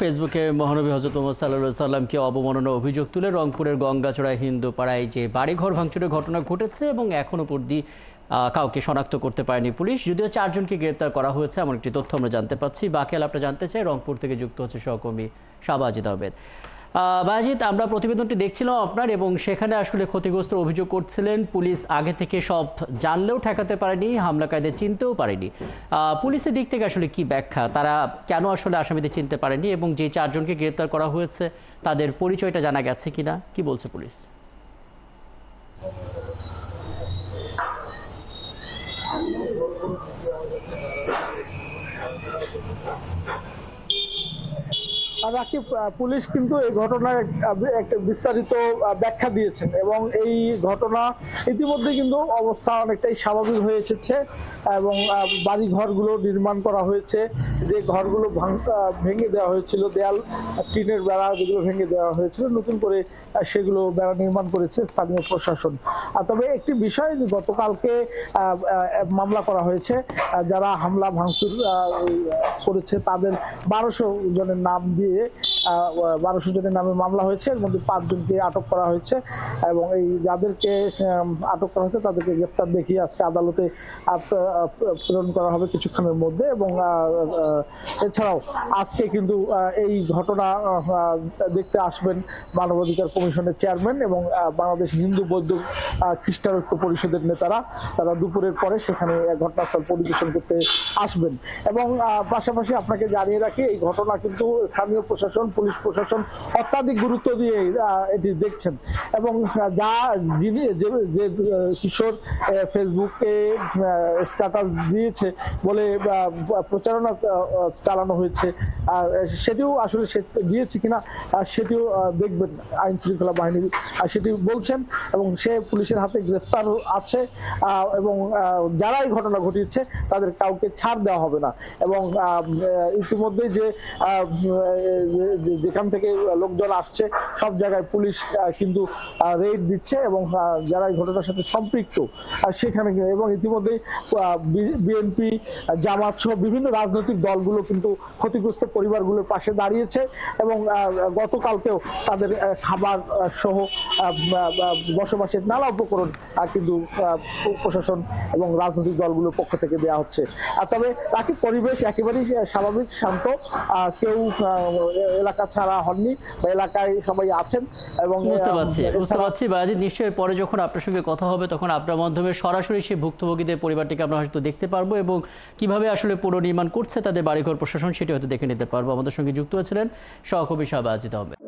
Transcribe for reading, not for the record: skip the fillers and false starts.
ফেসবুকে মহানবী হযরত মুহাম্মদ সাল্লাল্লাহু আলাইহি সাল্লামকে অবমাননার অভিযোগ তুলে রংপুরের গঙ্গাচড়া হিন্দুপাড়ায় যে বাড়িঘর ভাঙচুরের ঘটনা ঘটেছে এবং এখনো অবধি কাউকে শনাক্ত করতে পারেনি পুলিশ। যদিও 4 জনকে গ্রেপ্তার করা হয়েছে এমন একটি তথ্য আমরা জানতে পাচ্ছি। বাকি আলাপটা জানতে চাই, রংপুর থেকে যুক্ত হচ্ছে সহকর্মী শাহবাজিদ আহমেদ। বাজিদ, আমরা প্রতিবেদনটি দেখছিলাম আপনার, এবং সেখানে আসলে ক্ষতিগ্রস্ত অভিযোগ করছিলেন পুলিশ আগে থেকে সব জানলেও ঠেকাতে পারেনি, হামলাকারীদের চিনতেও পারেনি। পুলিশের দিক থেকে আসলে কি ব্যাখ্যা, তারা কেন আসলে আসামিদের চিনতে পারেনি, এবং যে 4 জনকে গ্রেপ্তার করা হয়েছে তাদের পরিচয়টা জানা গেছে কিনা, কি বলছে পুলিশ? রাকিব, পুলিশ কিন্তু এই ঘটনার একটা বিস্তারিত ব্যাখ্যা দিয়েছেন এবং এই ঘটনা ইতিমধ্যে কিন্তু অবস্থা অনেকটাই স্বাভাবিক হয়ে এসেছে এবং বাড়ি ঘরগুলো নির্মাণ করা হয়েছে। যে ঘরগুলো ভেঙে দেওয়া হয়েছিল, দেয়াল টিনের বেড়া যেগুলো ভেঙে দেওয়া হয়েছিল, নতুন করে সেগুলো বেড়া নির্মাণ করেছে স্থানীয় প্রশাসন। তবে একটি বিষয়, গতকালকে মামলা করা হয়েছে, যারা হামলা ভাঙচুর করেছে তাদের 1200 জনের নাম দিয়ে 1200 জনের নামে মামলা হয়েছে। এর মধ্যে 5 জনকে আটক করা হয়েছে এবং এই যাদেরকে আটক করা হয়েছে তাদেরকে গ্রেফতার দেখিয়ে আজকে আদালতে প্রেরণ করা হবে কিছুক্ষণের মধ্যে। এবং এছাড়াও আজকে কিন্তু এই ঘটনা দেখতে আসবেন মানবাধিকার কমিশনের চেয়ারম্যান এবং বাংলাদেশ হিন্দু বৌদ্ধ খ্রিস্টান ঐক্য পরিষদের নেতারা। তারা দুপুরের পরে সেখানে ঘটনাস্থল পরিদর্শন করতে আসবেন। এবং পাশাপাশি আপনাকে জানিয়ে রাখি, এই ঘটনা কিন্তু স্থানীয় প্রশাসন, পুলিশ প্রশাসন অত্যাধিক গুরুত্ব দিয়ে এটি দেখছেন। এবং যে কিশোর ফেসবুকে স্ট্যাটাস দিয়েছে বলে প্রচারণা চালানো হয়েছে, সেটিও আসলে সে দিয়েছে কিনা সেটিও দেখবেন আইন শৃঙ্খলা বাহিনী, সেটি বলছেন। এবং সে পুলিশের হাতে গ্রেফতার আছে এবং যারা এই ঘটনা ঘটিয়েছে তাদের কাউকে ছাড় দেওয়া হবে না। এবং ইতিমধ্যে যেখান থেকে লোকজন আসছে সব জায়গায় পুলিশ কিন্তু রেড দিচ্ছে এবং যারা এই ঘটনার সাথে সম্পৃক্ত সেখানে, এবং ইতিমধ্যে বিএনপি, জামাত সহ বিভিন্ন রাজনৈতিক দলগুলো কিন্তু ক্ষতিগ্রস্ত পরিবারগুলোর পাশে দাঁড়িয়েছে এবং গতকালকেও তাদের খাবার সহ বসবাসের নানা উপকরণ কিন্তু প্রশাসন এবং রাজনৈতিক দলগুলোর পক্ষ থেকে দেওয়া হচ্ছে। তবে বাকি পরিবেশ একেবারেই স্বাভাবিক, শান্ত, কেউ এলাকা ছাড়া হননি, এলাকায় সবাই আছেন। এবং বুঝতে পারছি বাজিদ, নিশ্চয়ই পরে যখন আপনার সঙ্গে কথা হবে তখন আপনার মাধ্যমে সরাসরি সেই ভুক্তভোগীদের পরিবারটিকে আমরা হয়তো দেখতে পারবো এবং কিভাবে আসলে পুনর্নির্মাণ করছে তাদের বাড়িঘর প্রশাসন সেটি হয়তো দেখে নিতে পারবো। আমাদের সঙ্গে যুক্ত হয়েছিলেন সহকর্মী শাহবাজিদ আহমেদ।